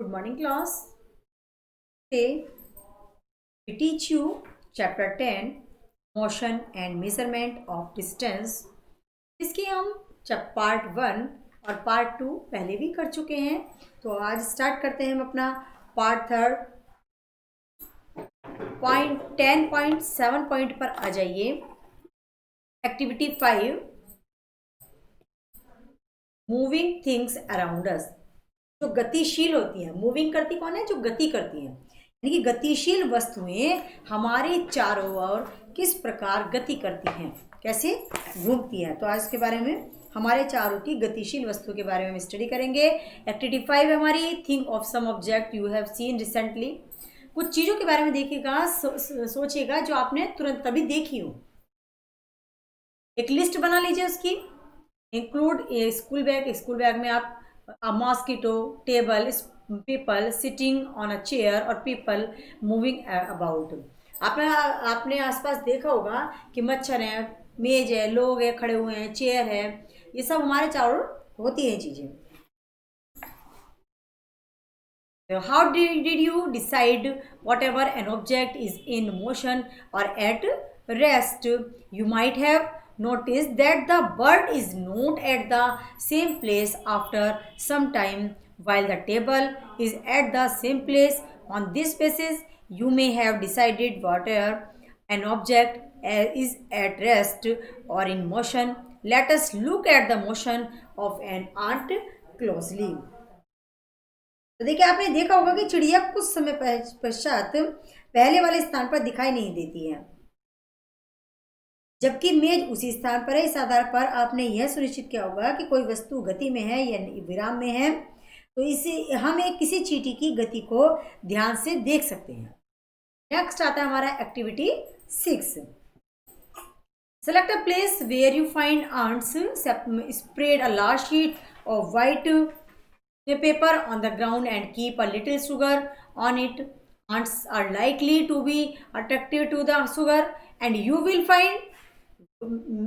Good morning, class. Today we teach you chapter 10 motion and measurement of distance. इसकी हम जब part 1 और part 2 पहले भी कर चुके हैं, तो आज स्टार्ट करते हैं हम अपना पार्ट 3 पॉइंट 10.7 पॉइंट पर आ जाइए। Activity 5 moving things around us. जो गतिशील होती है, मूविंग करती कौन है? जो गति करती है, यानी कि गतिशील वस्तुएं हमारे चारों ओर किस प्रकार गति करती हैं, कैसे घूमती हैं। तो आज के बारे में हमारे चारों की गतिशील वस्तु के बारे में हम स्टडी करेंगे। एक्टिविटी 5 हमारी think of some object you have seen recently. कुछ चीज़ों के बारे में देखिएगा, सोचिएगा जो आपने तुरंत तभी देखी हो। एक लिस्ट बना लीजिए उसकी। इंक्लूड ए स्कूल बैग में आप a mosquito, table, people sitting on a chair और people moving about। आपने आसपास देखा होगा कि मच्छर है, मेज है, लोग है खड़े हुए हैं, चेयर है, ये सब हमारे चारों होती हैं चीजें। How did you decide whatever an object is in motion or at rest? You might have noticed that the bird is not at the same place after some time, while the table is at the same place. On this basis, you may have decided whether an object is at rest or in motion. Let us look at the motion of an ant closely. तो देखिए, आपने देखा होगा कि चिड़िया कुछ समय पश्चात पहले वाले स्थान पर दिखाई नहीं देती है, जबकि मेज उसी स्थान पर है। इस आधार पर आपने यह सुनिश्चित किया होगा कि कोई वस्तु गति में है या विराम में है। तो इसे हम एक किसी चीटी की गति को ध्यान से देख सकते हैं। नेक्स्ट आता है हमारा activity 6। Select a place where you find ants, spread a large sheet of white paper on the ground and keep a little sugar on it. Ants are likely to be attracted to the sugar, and you will find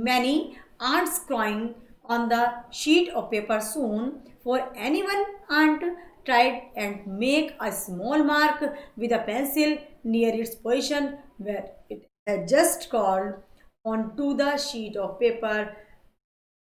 many ants crawling on the sheet of paper soon. For anyone ant tried and make a small mark with a pencil near its position where it had just crawled onto the sheet of paper.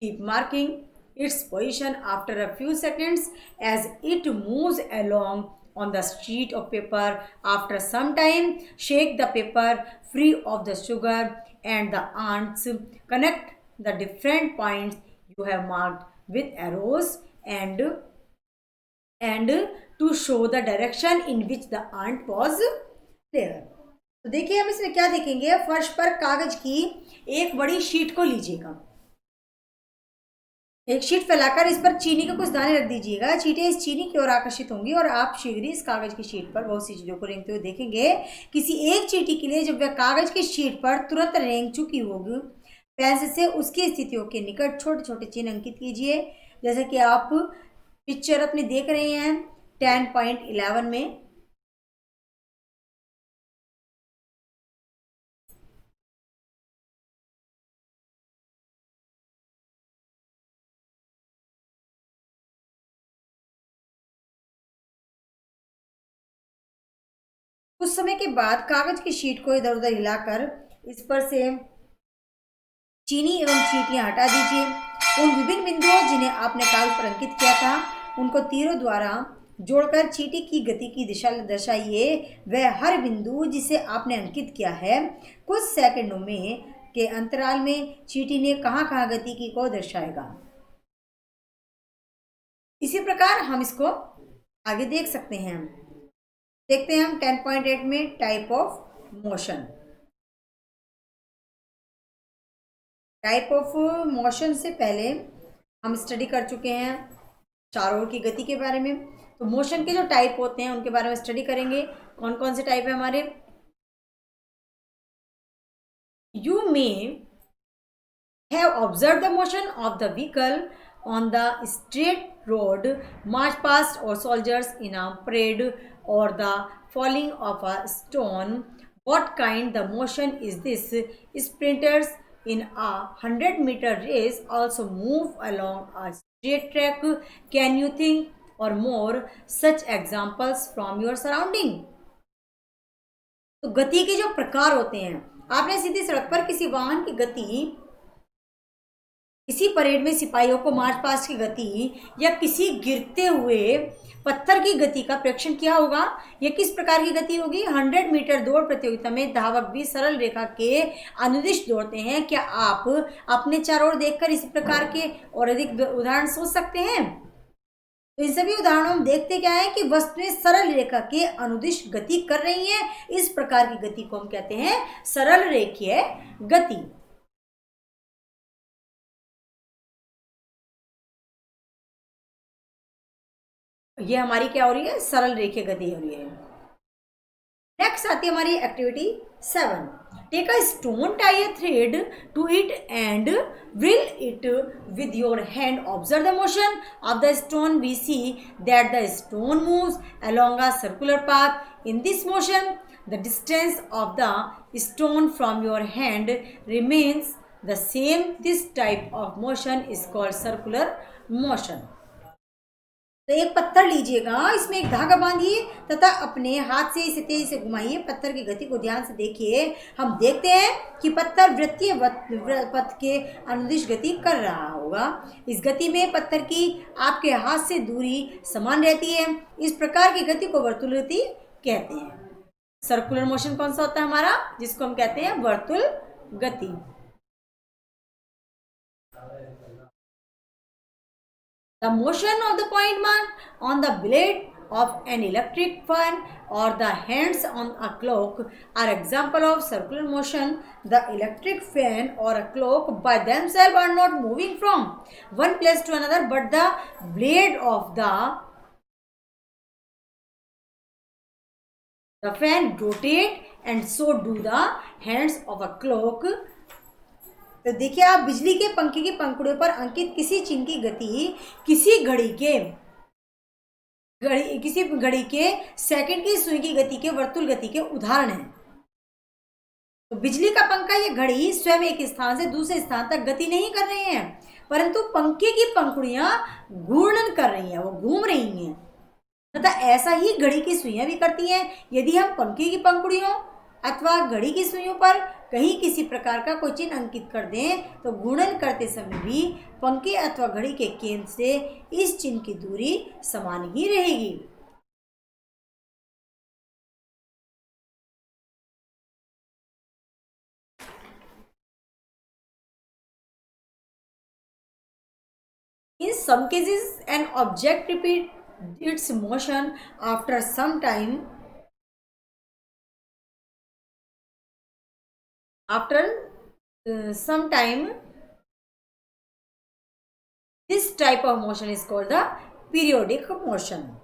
Keep marking its position after a few seconds as it moves along on the sheet of paper. After some time, shake the paper free of the sugar and the ants connect the different points you have marked with arrows and to show the direction in which the ant was there. तो देखिए, हम इसमें क्या देखेंगे। फर्श पर कागज की एक बड़ी शीट को लीजिएगा, एक शीट फैलाकर इस पर चीनी के कुछ दाने रख दीजिएगा। चींटियां इस चीनी की ओर आकर्षित होंगी और आप शीघ्र ही इस कागज की शीट पर बहुत सी चीजों को रेंगते हुए देखेंगे। किसी एक चींटी के लिए जब वह कागज की शीट पर तुरंत रेंग चुकी होगी, पेंसिल से उसकी स्थितियों के निकट छोटे छोटे चिन्ह अंकित कीजिए, जैसे कि आप पिक्चर अपनी देख रहे हैं 10.11 में। कुछ समय के बाद कागज की शीट को इधर उधर हिलाकर इस पर से चीनी एवं चींटियां हटा दीजिए। उन विभिन्न बिंदुओं जिन्हें आपने कागज पर अंकित किया था, उनको तीरों द्वारा जोड़कर चींटी की गति की दिशा दर्शाइए। वह हर बिंदु जिसे आपने अंकित किया है, कुछ सेकंडों में के अंतराल में चींटी ने कहां कहां गति की को दर्शाएगा। इसी प्रकार हम इसको आगे देख सकते हैं। देखते हैं हम 10.8 में type of motion. Type of motion से पहले हम स्टडी कर चुके हैं चारों ओर की गति के बारे में। तो मोशन के जो टाइप होते हैं उनके बारे में स्टडी करेंगे। कौन कौन से टाइप है हमारे। You may have observe the motion of the vehicle on the straight road, march past or soldiers in a parade, or the falling of a stone. What kind the motion is this? Sprinters in a 100-meter race also move along a straight track. Can you think or more such examples from your surrounding. तो गति के जो प्रकार होते हैं, आपने सीधी सड़क पर किसी वाहन की गति, किसी परेड में सिपाहियों को मार्च पास्ट की गति, या किसी गिरते हुए पत्थर की गति का परीक्षण किया होगा। यह किस प्रकार की गति होगी? 100 मीटर दौड़ प्रतियोगिता में धावक भी सरल रेखा के अनुदिश दौड़ते हैं। क्या आप अपने चारों ओर देखकर इसी प्रकार के और अधिक उदाहरण सोच सकते हैं? तो इन सभी उदाहरणों में देखते क्या है कि वस्तुएं सरल रेखा के अनुदिश गति कर रही हैं। इस प्रकार की गति को हम कहते हैं सरल रेखीय गति। ये हमारी क्या हो रही है? सरल रेखीय गति हो रही है। नेक्स्ट आती है हमारी activity 7। Take a stone, tie a thread to it and whirl it with your hand. Observe the motion of the stone. We see that the stone moves along a circular path. In this motion, the distance of the stone from your hand remains the same. This type of motion is called circular motion. तो एक पत्थर लीजिएगा, इसमें एक धागा बांधिए तथा अपने हाथ से इसे तेजी से घुमाइए। पत्थर की गति को ध्यान से देखिए। हम देखते हैं कि पत्थर वृत्तीय पथ के अनुदिश गति कर रहा होगा। इस गति में पत्थर की आपके हाथ से दूरी समान रहती है। इस प्रकार की गति को वर्तुल गति कहते हैं। सर्कुलर मोशन कौन सा होता है हमारा? जिसको हम कहते हैं वर्तुल गति। The motion of the point mark on the blade of an electric fan or the hands on a clock are example of circular motion. The electric fan or a clock by themselves are not moving from one place to another, but the blade of the fan rotate, and so do the hands of a clock. तो देखिए, आप बिजली के पंखे की पंखुड़ियों पर अंकित किसी चिन्ह की गति किसी घड़ी के सेकंड की सुई की गति के वर्तुल गति के उदाहरण हैं। तो बिजली का पंखा या घड़ी स्वयं एक स्थान से दूसरे स्थान तक गति नहीं कर रहे हैं, परंतु पंखे की पंखुड़ियां घूर्णन कर रही हैं, वो घूम रही हैं तथा ऐसा ही घड़ी की सुइयां भी करती हैं। यदि हम पंखे की पंखुड़ियों अथवा घड़ी की सुइयों पर कहीं किसी प्रकार का कोई चिन्ह अंकित कर दें तो घूर्णन करते समय भी पंखे अथवा घड़ी के केंद्र से इस चिन्ह की दूरी समान ही रहेगी। In some cases, an object repeats its motion after some time. After some time, this type of motion is called the periodic motion.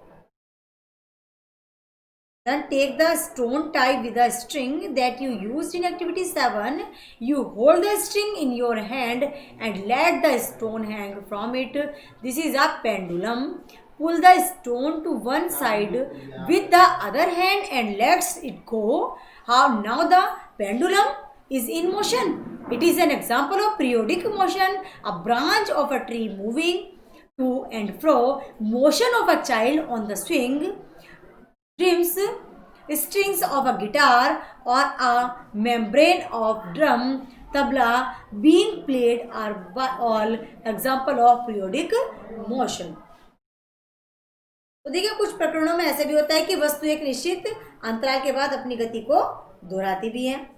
Then take the stone tied with a string that you used in activity 7. You hold the string in your hand and let the stone hang from it. This is a pendulum. Pull the stone to one side with the other hand and let it go. Now the pendulum is in motion. It is an example of periodic motion. A branch of a tree moving to and fro. Motion of a child on the swing. Strings of a guitar or a membrane of drum, tabla being played are all example of periodic motion. तो देखिए, कुछ प्रकरणों में ऐसे भी होता है कि वस्तु एक निश्चित अंतराल के बाद अपनी गति को दोहराती भी है।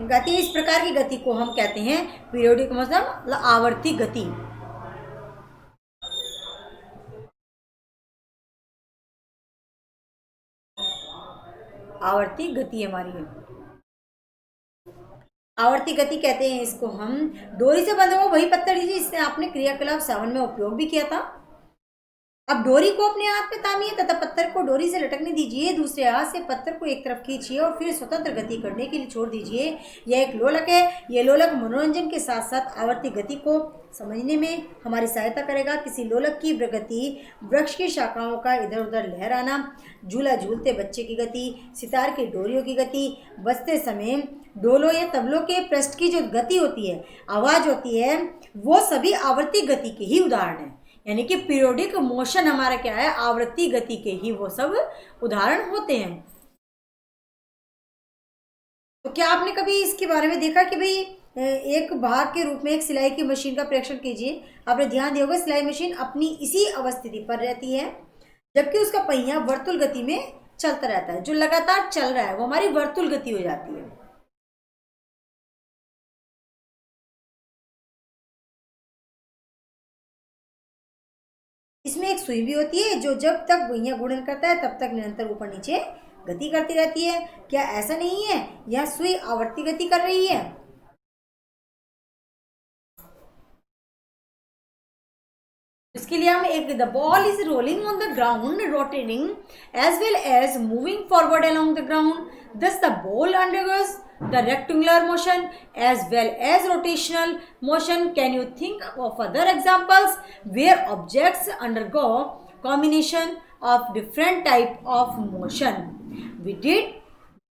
गति, इस प्रकार की गति को हम कहते हैं पीरियोडिक मोशन, मतलब आवर्ती गति। आवर्ती गति हमारी है। आवर्ती गति कहते हैं इसको हम। डोरी से बंधा हुआ वही पत्थर लीजिए जिससे आपने क्रियाकलाप 7 में उपयोग भी किया था। अब डोरी को अपने हाथ में थामिए तथा पत्थर को डोरी से लटकने दीजिए। दूसरे हाथ से पत्थर को एक तरफ खींचिए और फिर स्वतंत्र गति करने के लिए छोड़ दीजिए। यह एक लोलक है। यह लोलक मनोरंजन के साथ साथ आवर्ती गति को समझने में हमारी सहायता करेगा। किसी लोलक की प्रगति, वृक्ष की शाखाओं का इधर उधर लहराना, झूला झूलते बच्चे की गति, सितार की डोरियों की गति, बजते समय डोलों या तबलों के पृष्ठ की जो गति होती है, आवाज़ होती है, वो सभी आवर्ती गति के ही उदाहरण हैं। यानी कि पीरियोडिक मोशन हमारा क्या है, आवर्ती गति के ही वो सब उदाहरण होते हैं। तो क्या आपने कभी इसके बारे में देखा कि भाई एक भाग के रूप में एक सिलाई की मशीन का परीक्षण कीजिए। आपने ध्यान दिया होगा सिलाई मशीन अपनी इसी अवस्थिति पर रहती है, जबकि उसका पहिया वर्तुल गति में चलता रहता है। जो लगातार चल रहा है वो हमारी वर्तुल गति हो जाती है। इसमें एक सुई भी होती है जो जब तक पहिया गुणन करता है तब तक निरंतर ऊपर नीचे गति करती रहती है। क्या ऐसा नहीं है यह सुई आवर्ती गति कर रही है? इसके लिए हम एक the ball is rolling on the ground rotating as well as moving forward along the ground, thus the ball undergoes the rectangular motion as well as rotational motion. Can you think of other examples where objects undergo combination of different type of motion? We did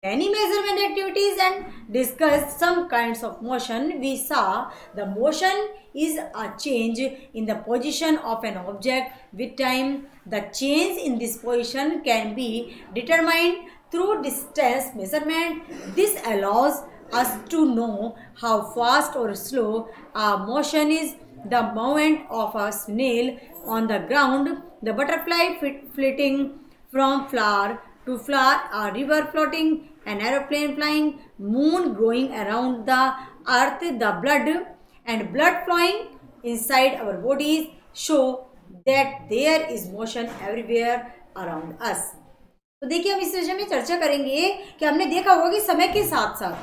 many measurement activities and discussed some kinds of motion. We saw the motion is a change in the position of an object with time. The change in this position can be determined through distance measurement. This allows us to know how fast or slow a motion is. The movement of a snail on the ground, the butterfly flitting from flower to flower, a river floating, an aeroplane flying, moon growing around the earth, the blood flowing inside our bodies show that there is motion everywhere around us. तो देखिए हम इस विषय में चर्चा करेंगे कि हमने देखा होगा कि समय के साथ साथ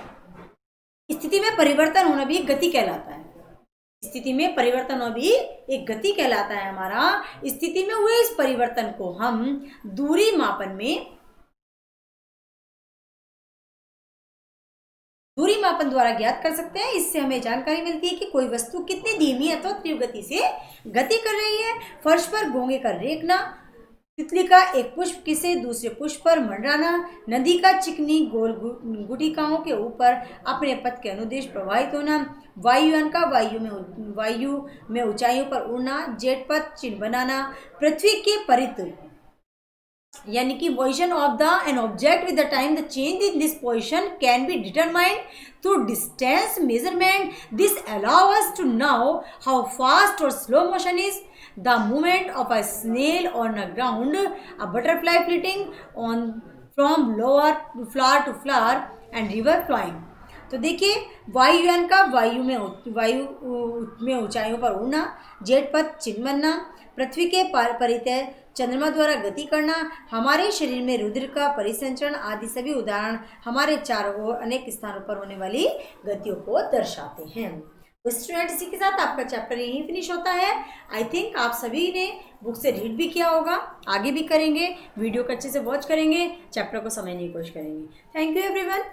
स्थिति में परिवर्तन होना भी एक गति कहलाता है। स्थिति में परिवर्तन होना भी एक गति कहलाता है। हमारा स्थिति में हुए इस परिवर्तन को हम दूरी मापन द्वारा ज्ञात कर सकते हैं। इससे हमें जानकारी मिलती है कि कोई वस्तु कितनी धीमी अथवा तीव्र गति से गति कर रही है। फर्श पर घोंघे का रेंगना, तितली का एक पुष्प किसी दूसरे पुष्प पर मंडराना, नदी का चिकनी गोल गुटिकाओं के ऊपर अपने पथ के अनुदेश प्रवाहित होना, वायुयान का वायु में ऊंचाइयों पर उड़ना, जेट पथ चिन्ह बनाना, पृथ्वी के परित यानी कि position of the an object with the time the change in this position can be determined through distance measurement. This allow us to know how fast और slow motion is. The movement of a snail on a ground, a butterfly flitting on from lower flower to flower, and river flowing. तो देखिए वायुयान का वायु में ऊंचाइयों पर उड़ना, जेट पथ चिन्ह बनना, पृथ्वी के परितः चंद्रमा द्वारा गति करना, हमारे शरीर में रुधिर का परिसंचरण आदि सभी उदाहरण हमारे चारों ओर अनेक स्थानों पर होने वाली गतियों को दर्शाते हैं. तो स्टूडेंट इसी के साथ आपका चैप्टर यहीं फिनिश होता है. आई थिंक आप सभी ने बुक से रीड भी किया होगा, आगे भी करेंगे, वीडियो को अच्छे से वॉच करेंगे, चैप्टर को समझने की कोशिश करेंगे. Thank you everyone.